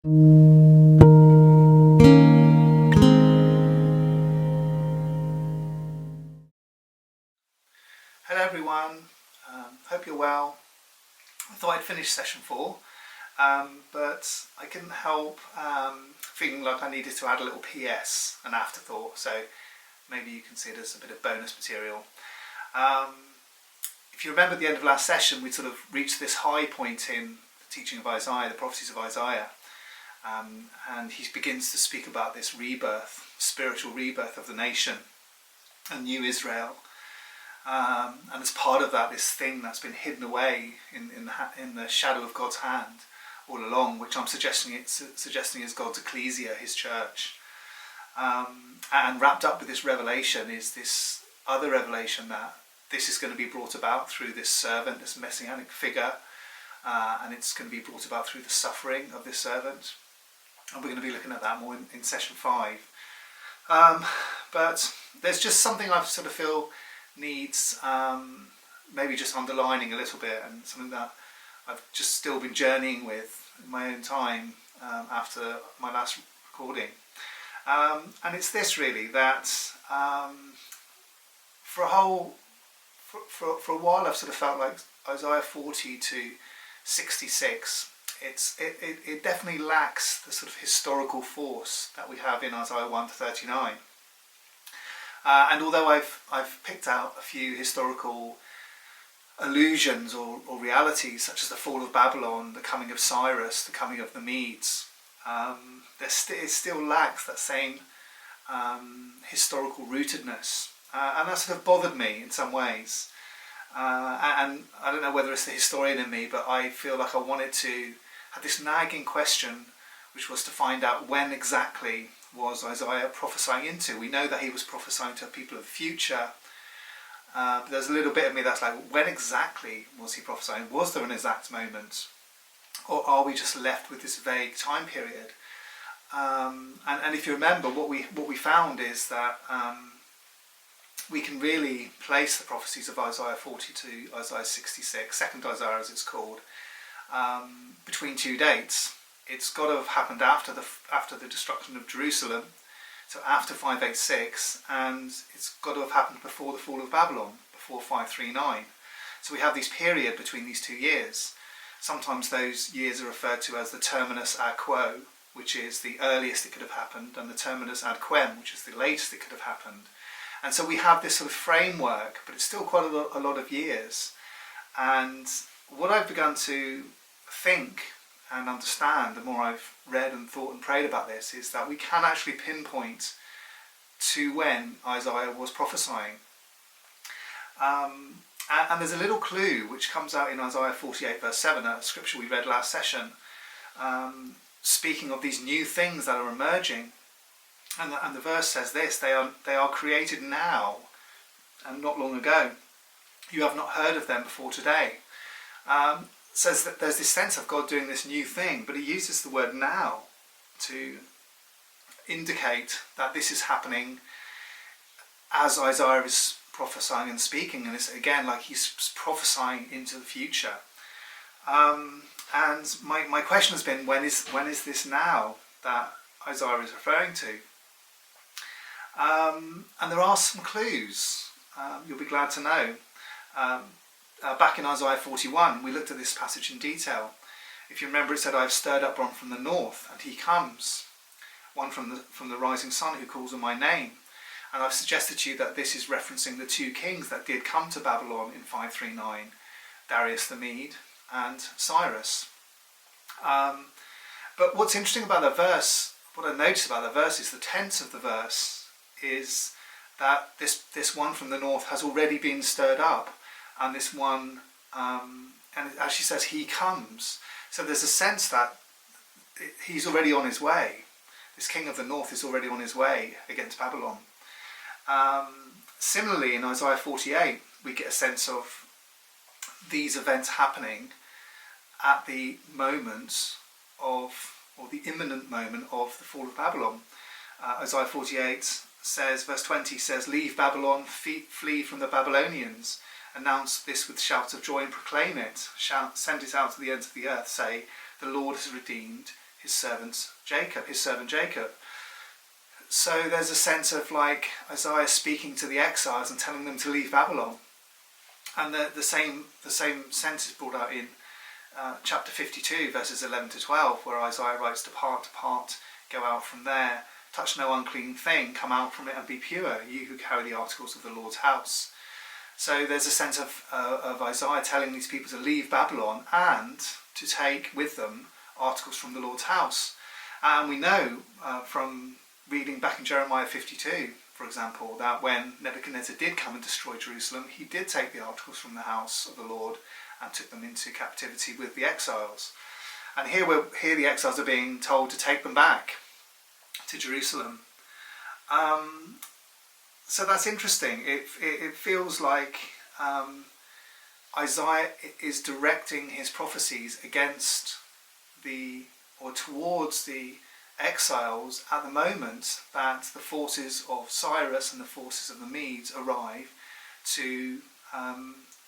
Hello everyone, hope you're well. I thought I'd finish session 4, but I couldn't help feeling like I needed to add a little PS, an afterthought, so maybe you can see it as a bit of bonus material. If you remember at the end of last session, we sort of reached this high point in the teaching of Isaiah, the prophecies of Isaiah, and he begins to speak about this rebirth, spiritual rebirth of the nation, a new Israel. And as part of that, this thing that's been hidden away in the shadow of God's hand all along, which I'm suggesting is God's ecclesia, his church. And wrapped up with this revelation is this other revelation that this is going to be brought about through this servant, this messianic figure, and it's going to be brought about through the suffering of this servant. And we're going to be looking at that more in session 5. But there's just something I sort of feel needs maybe just underlining a little bit, and something that I've just still been journeying with in my own time after my last recording, and it's this really, that for a while I've sort of felt like Isaiah 40 to 66 it definitely lacks the sort of historical force that we have in Isaiah 1 to 39. And although I've picked out a few historical allusions or realities, such as the fall of Babylon, the coming of Cyrus, the coming of the Medes, it still lacks that same historical rootedness. And that sort of bothered me in some ways. And I don't know whether it's the historian in me, but I feel like I wanted to have this nagging question, which was to find out when exactly was Isaiah prophesying into. We know that he was prophesying to people of the future, but there's a little bit of me that's like, when exactly was he prophesying? Was there an exact moment, or are we just left with this vague time period? And if you remember, what we found is that we can really place the prophecies of Isaiah 40 to Isaiah 66, second Isaiah as it's called, between two dates. It's got to have happened after the destruction of Jerusalem, so after 586, and it's got to have happened before the fall of Babylon, before 539. So we have this period between these 2 years. Sometimes those years are referred to as the terminus ad quo, which is the earliest it could have happened, and the terminus ad quem, which is the latest it could have happened. And so we have this sort of framework, but it's still quite a lot of years. And what I've begun to think and understand, the more I've read and thought and prayed about this, is that we can actually pinpoint to when Isaiah was prophesying. And there's a little clue which comes out in Isaiah 48 verse 7, a scripture we read last session, speaking of these new things that are emerging. And the verse says this: they are created now and not long ago. You have not heard of them before today. Says that there's this sense of God doing this new thing, but he uses the word now to indicate that this is happening as Isaiah is prophesying and speaking, and it's again like he's prophesying into the future. And my question has been, when is this now that Isaiah is referring to? And there are some clues, you'll be glad to know. Back in Isaiah 41, we looked at this passage in detail. If you remember, it said, I have stirred up one from the north, and he comes. One from the rising sun who calls on my name. And I've suggested to you that this is referencing the 2 kings that did come to Babylon in 539, Darius the Mede and Cyrus. But what's interesting about the verse, what I noticed about the verse, is the tense of the verse is that this one from the north has already been stirred up. And this one, and as she says, he comes. So there's a sense that he's already on his way. This king of the north is already on his way against Babylon. Similarly, in Isaiah 48, we get a sense of these events happening at the moment of, or the imminent moment of the fall of Babylon. Isaiah 48 says, verse 20 says, leave Babylon, flee from the Babylonians. Announce this with shouts of joy and proclaim it. Send it out to the ends of the earth. Say, the Lord has redeemed his servant Jacob. So there's a sense of like Isaiah speaking to the exiles and telling them to leave Babylon, and the same sense is brought out in chapter 52, verses 11 to 12, where Isaiah writes, "Depart, depart, go out from there, touch no unclean thing, come out from it and be pure, you who carry the articles of the Lord's house." So there's a sense of Isaiah telling these people to leave Babylon and to take with them articles from the Lord's house. And we know from reading back in Jeremiah 52, for example, that when Nebuchadnezzar did come and destroy Jerusalem, he did take the articles from the house of the Lord and took them into captivity with the exiles. And here the exiles are being told to take them back to Jerusalem. So that's interesting. It feels like Isaiah is directing his prophecies against towards the exiles at the moment that the forces of Cyrus and the forces of the Medes arrive to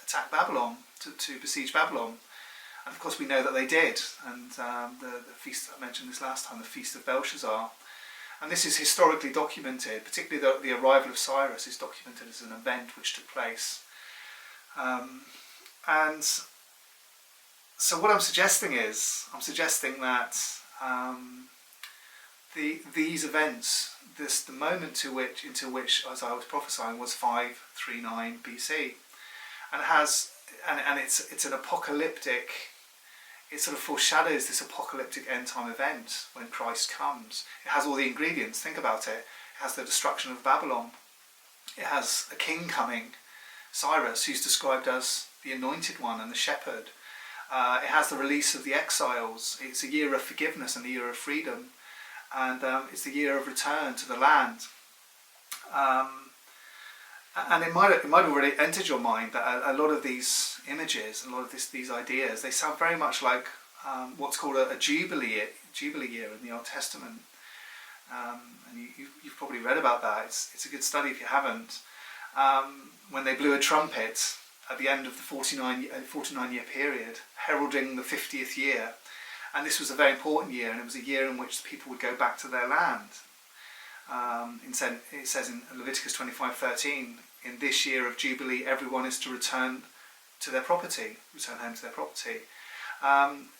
attack Babylon, to besiege Babylon. And of course we know that they did, and the feast, I mentioned this last time, the Feast of Belshazzar. And this is historically documented, particularly the arrival of Cyrus is documented as an event which took place. And so what I'm suggesting that these events, the moment into which Isaiah was prophesying was 539 BC, and it's an apocalyptic. It sort of foreshadows this apocalyptic end time event when Christ comes. It has all the ingredients. Think about it. It has the destruction of Babylon. It has a king coming, Cyrus, who's described as the anointed one and the shepherd. It has the release of the exiles. It's a year of forgiveness and a year of freedom. And it's the year of return to the land. And it might have already entered your mind that a lot of these images, a lot of these ideas, they sound very much like what's called a Jubilee year in the Old Testament. And you've probably read about that. It's a good study if you haven't. When they blew a trumpet at the end of the 49-year period, heralding the 50th year. And this was a very important year, and it was a year in which the people would go back to their land. It says in Leviticus 25:13, in this year of Jubilee, everyone is to return to their property, return home to their property.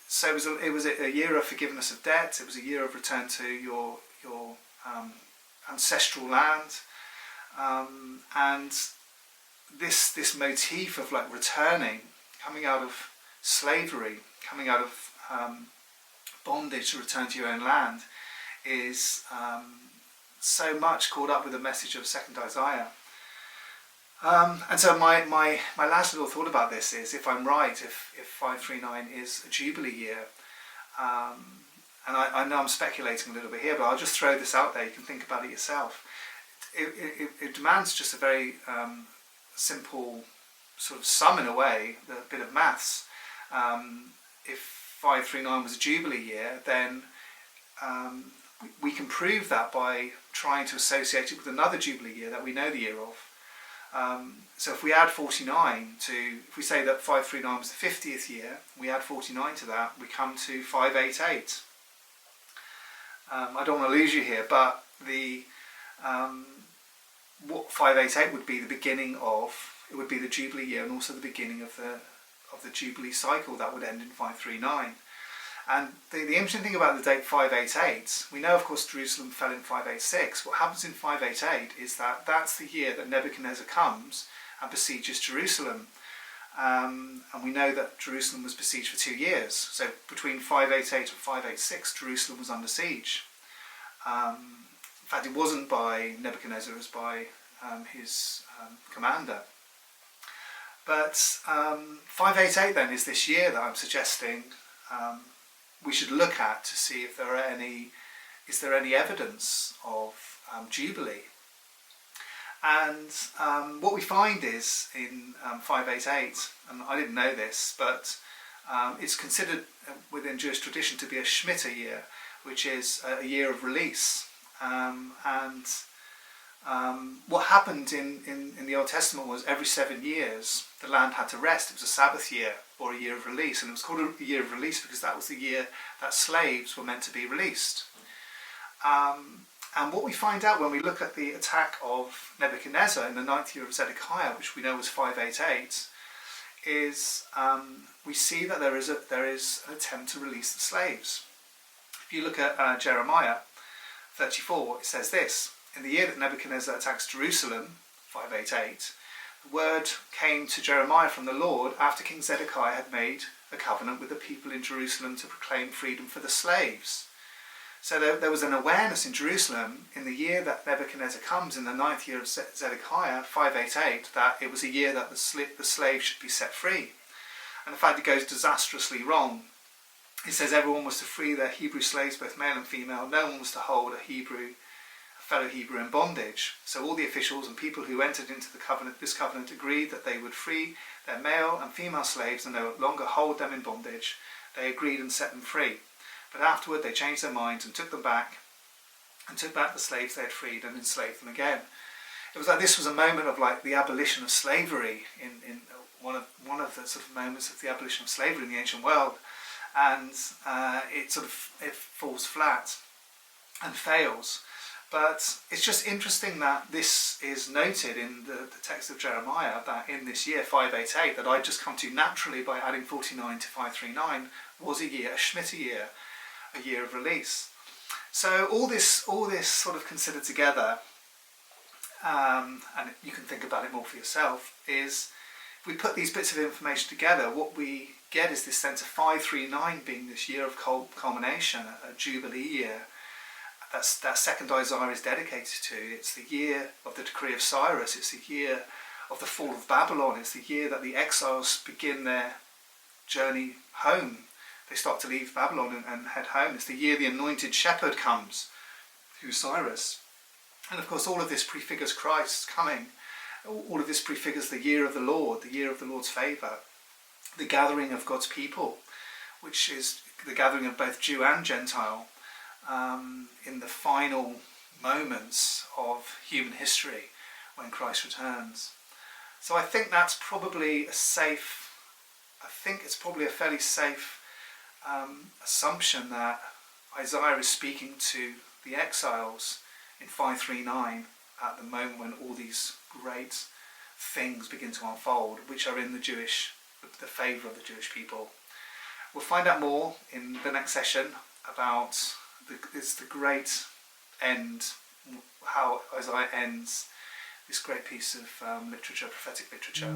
So it was a year of forgiveness of debt. It was a year of return to your ancestral land, and this motif of like returning, coming out of slavery, coming out of bondage to return to your own land, is so much caught up with the message of 2nd Isaiah. And so my last little thought about this is, if I'm right, if 539 is a Jubilee year, and I know I'm speculating a little bit here, but I'll just throw this out there, you can think about it yourself. It demands just a very simple sort of sum in a way, a bit of maths. If 539 was a Jubilee year, then we can prove that by trying to associate it with another Jubilee year that we know the year of. So if we add 49 if we say that 539 was the 50th year, we add 49 to that, we come to 588. I don't want to lose you here, but what 588 would be the beginning of, it would be the Jubilee year and also the beginning of the Jubilee cycle that would end in 539. And the interesting thing about the date 588, we know of course Jerusalem fell in 586. What happens in 588 is that that's the year that Nebuchadnezzar comes and besieges Jerusalem. And we know that Jerusalem was besieged for 2 years. So between 588 and 586, Jerusalem was under siege. In fact, it wasn't by Nebuchadnezzar, it was by his commander. But 588 then is this year that I'm suggesting we should look at to see if is there any evidence of Jubilee. And what we find is in 588, and I didn't know this, but it's considered within Jewish tradition to be a Shemitah year, which is a year of release. And What happened in the Old Testament was every 7 years the land had to rest. It was a Sabbath year or a year of release, and it was called a year of release because that was the year that slaves were meant to be released. And what we find out when we look at the attack of Nebuchadnezzar in the 9th year of Zedekiah, which we know was 588, is we see that there is an attempt to release the slaves. If you look at Jeremiah 34, it says this: in the year that Nebuchadnezzar attacks Jerusalem, 588, the word came to Jeremiah from the Lord after King Zedekiah had made a covenant with the people in Jerusalem to proclaim freedom for the slaves. So there was an awareness in Jerusalem in the year that Nebuchadnezzar comes, in the 9th year of Zedekiah, 588, that it was a year that the slaves should be set free. And in fact, it goes disastrously wrong. It says everyone was to free their Hebrew slaves, both male and female. No one was to hold a fellow Hebrew in bondage. So all the officials and people who entered into this covenant agreed that they would free their male and female slaves and no longer hold them in bondage. They agreed and set them free. But afterward they changed their minds and took back the slaves they had freed and enslaved them again. It was like this was a moment of like the abolition of slavery in one of the sort of moments of the abolition of slavery in the ancient world, and it falls flat and fails. But it's just interesting that this is noted in the text of Jeremiah, that in this year 588 that I just come to naturally by adding 49 to 539 was a Shemitah year, a year of release. So all this sort of considered together, and you can think about it more for yourself, is if we put these bits of information together, what we get is this sense of 539 being this year of culmination, a jubilee year. That second Isaiah is dedicated to. It's the year of the decree of Cyrus. It's the year of the fall of Babylon. It's the year that the exiles begin their journey home. They start to leave Babylon and head home. It's the year the anointed shepherd comes, who's Cyrus. And of course all of this prefigures Christ's coming. All of this prefigures the year of the Lord, the year of the Lord's favour, the gathering of God's people, which is the gathering of both Jew and Gentile, in the final moments of human history when Christ returns. So I think that's probably it's probably a fairly safe assumption that Isaiah is speaking to the exiles in 539 at the moment when all these great things begin to unfold, which are in the favour of the Jewish people. We'll find out more in the next session about the great end, how Isaiah ends this great piece of literature, prophetic literature.